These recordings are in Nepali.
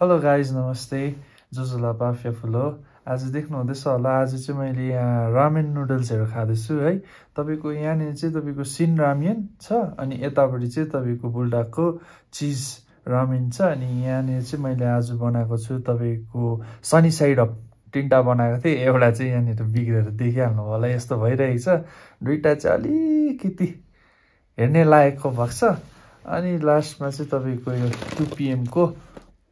हेलो गाइज नमस्ते जोजोला पाफिया फुल हो आज देख्नु हुँदैछ होला आज चाहिँ मैले यहाँ रामेन नुडल्सहरू खाँदैछु है तपाईको यहाँनिर चाहिँ तपाईको सिन रामेन छ अनि यतापट्टि चाहिँ तपाईको बुल्डाको चिज रामेन छ अनि यहाँनिर चाहिँ मैले आज बनाएको छु तपाईको सनी साइड अप तीनटा बनाएको थिएँ एउटा चाहिँ यहाँनिर बिग्रेर देखिहाल्नु होला यस्तो भइरहेको छ दुईटा चाहिँ अलिकति हेर्ने लायकको भएको छ अनि लास्टमा चाहिँ तपाईको यो 2 PM को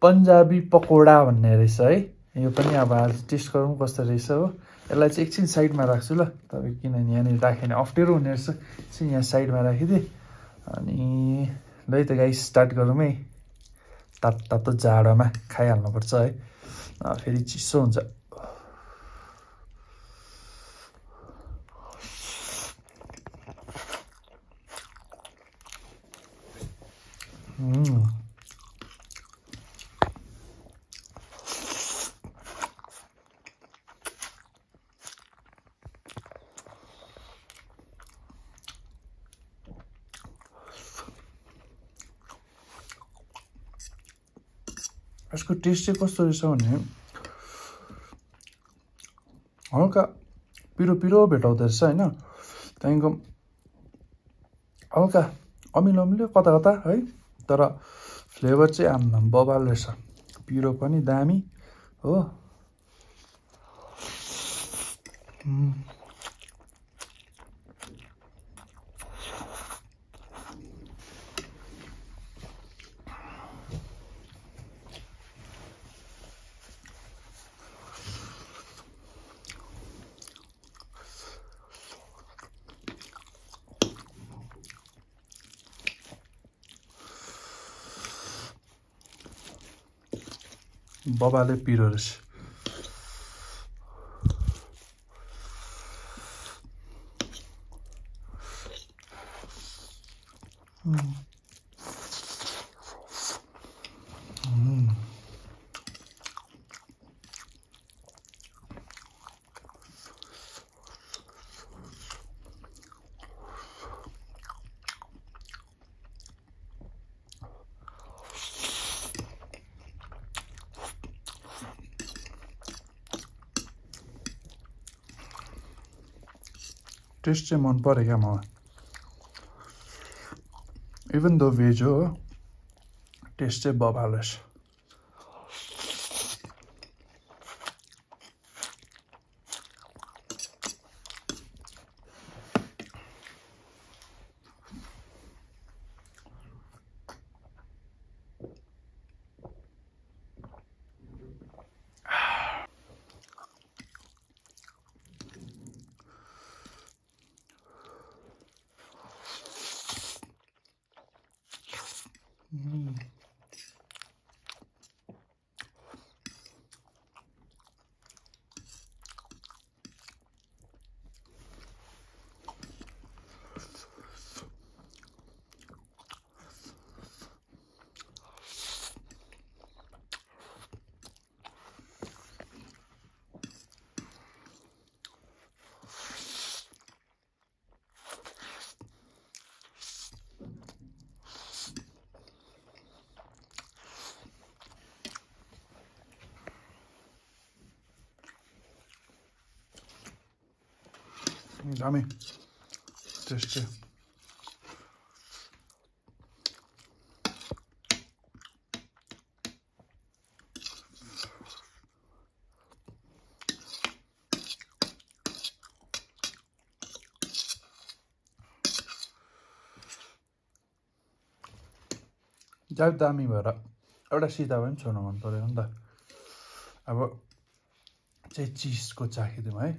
पन्जाबी पकोडा भन्ने रहेछ है यो पनि अब आज टेस्ट गरौँ कस्तो रहेछ हो यसलाई चाहिँ एकछिन साइडमा राख्छु ल तपाईँ किनभने यहाँनिर राख्यो भने अप्ठ्यारो हुने रहेछ एकछिन यहाँ साइडमा राखिदिएँ अनि ल त गाइस स्टार्ट गरौँ है तातो जाडोमा खाइहाल्नुपर्छ है फेरि चिसो हुन्छ यसको टेस्ट चाहिँ कस्तो रहेछ भने हल्का पिरो पिरो भेटाउँदो रहेछ होइन त्यहाँदेखिको हल्का अमिलो अमिलो कता कता है तर फ्लेभर चाहिँ आम्म बबाल रहेछ पिरो पनि दामी हो बबाले पिरो रहेछ टेस्ट चाहिँ मन पऱ्यो क्या मलाई इभन दो भेज हो टेस्ट चाहिँ बबाल रहेछ दामी टेस्ट चाहिँ ज्यादा दामी भएर एउटा सिधा पनि छोड्नु मन पऱ्यो नि त अब चाहिँ चिजको चाखिदिउँ है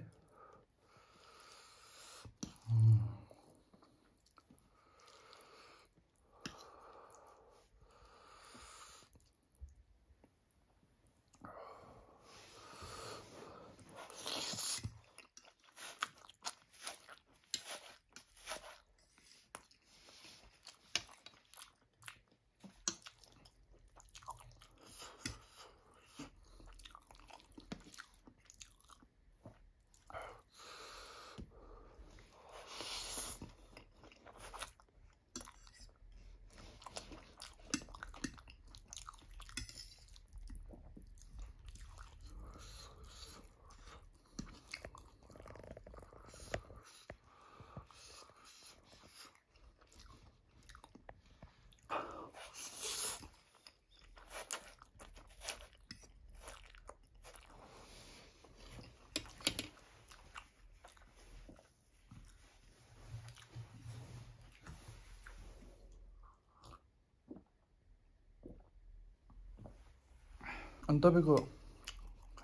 अनि तपाईँको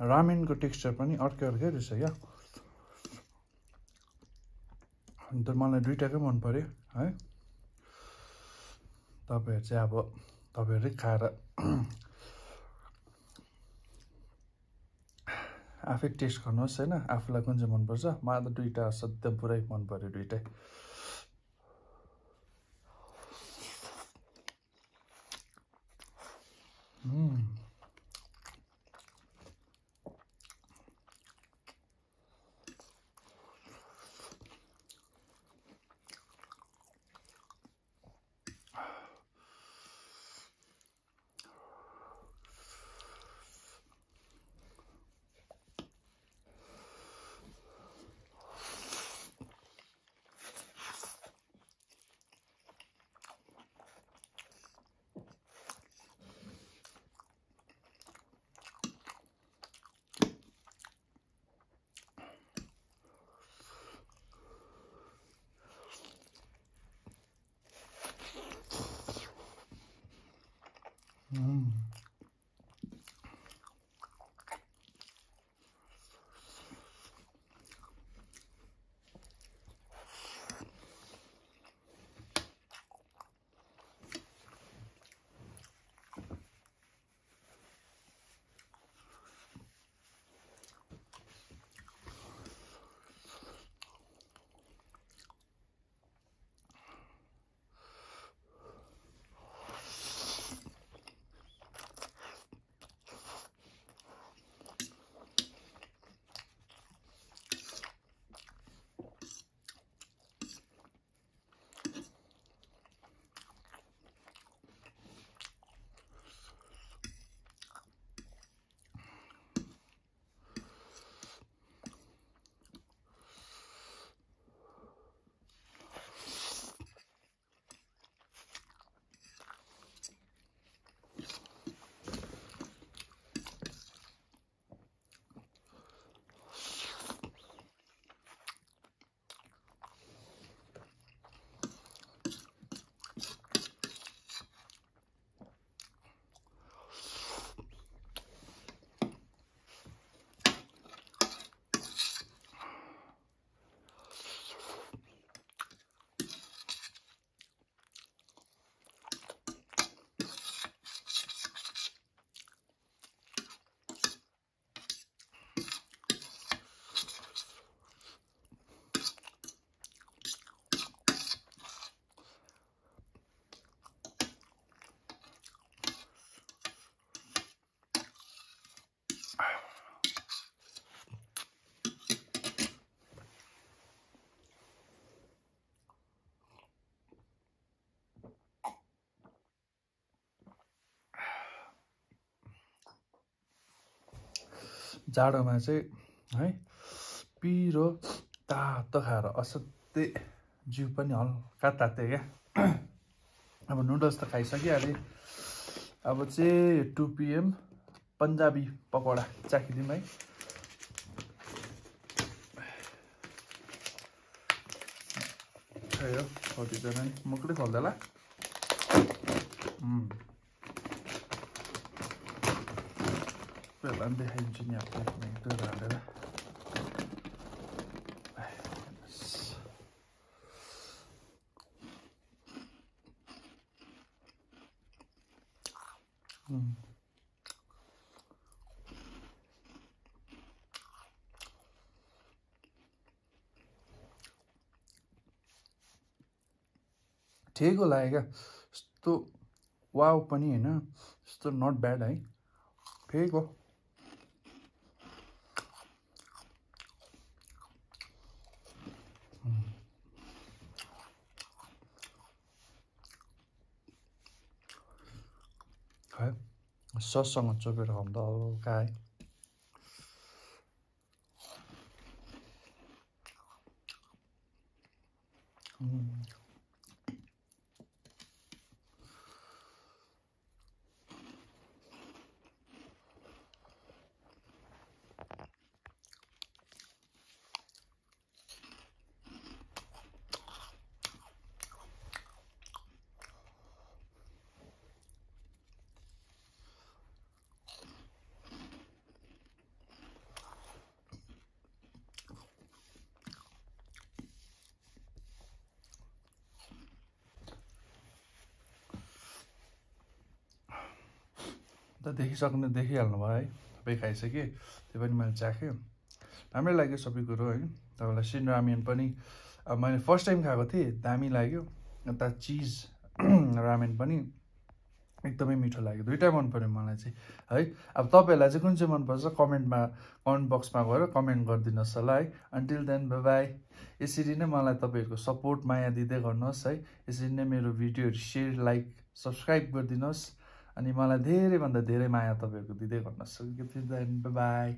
रामेनको टेक्सचर पनि अर्कै रहेछ क्या। अन्त मलाई दुइटाकै मन पर्यो है। तपाईँहरू चाहिँ अब तपाईँहरूले खाएर आफै टेस्ट गर्नुहोस् होइन, आफूलाई कुन चाहिँ मनपर्छ। मलाई त दुइटा असाध्यै पुरै मन पर्यो दुइटै। जाडोमा चाहिँ है पिरो तातो खाएर असाध्यै जिउ पनि हल्का ताते क्या। अब नुडल्स त खाइसकिहालेँ, अब चाहिँ 2 PM पन्जाबी पकौडा चाखिदिउँ है। खै हो कतिजना नि मुखले खोल्दैला। पहिला देखाइदिन्छु नि आफूलाई एक दुई हालेर। ठिकको लाग्यो क्या, यस्तो वाउ पनि होइन, यस्तो नट ब्याड है, ठिक हो। है सससँग चोपेर खाउँ त हल्का है। त देखिहाल्नु भयो है, तपाईँ खाइसकेँ, त्यो पनि मैले चाखेँ, राम्रै लाग्यो सबै कुरो है। तपाईँलाई सिन रामेन पनि अब मैले फर्स्ट टाइम खाएको थिएँ, दामी लाग्यो। यता चिज रामेन पनि एकदमै मिठो लाग्यो, दुइटा मन पऱ्यो मलाई चाहिँ है। अब तपाईँहरूलाई चाहिँ कुन चाहिँ मनपर्छ कमेन्ट बक्समा गएर कमेन्ट गरिदिनुहोस् होला है। Until then bye bye. यसरी नै मलाई तपाईँहरूको सपोर्ट माया दिँदै गर्नुहोस् है। यसरी नै मेरो भिडियोहरू सेयर लाइक सब्सक्राइब गरिदिनुहोस् अनि मलाई धेरैभन्दा धेरै माया तपाईँहरूको दिँदै गर्नुहोस्। By by.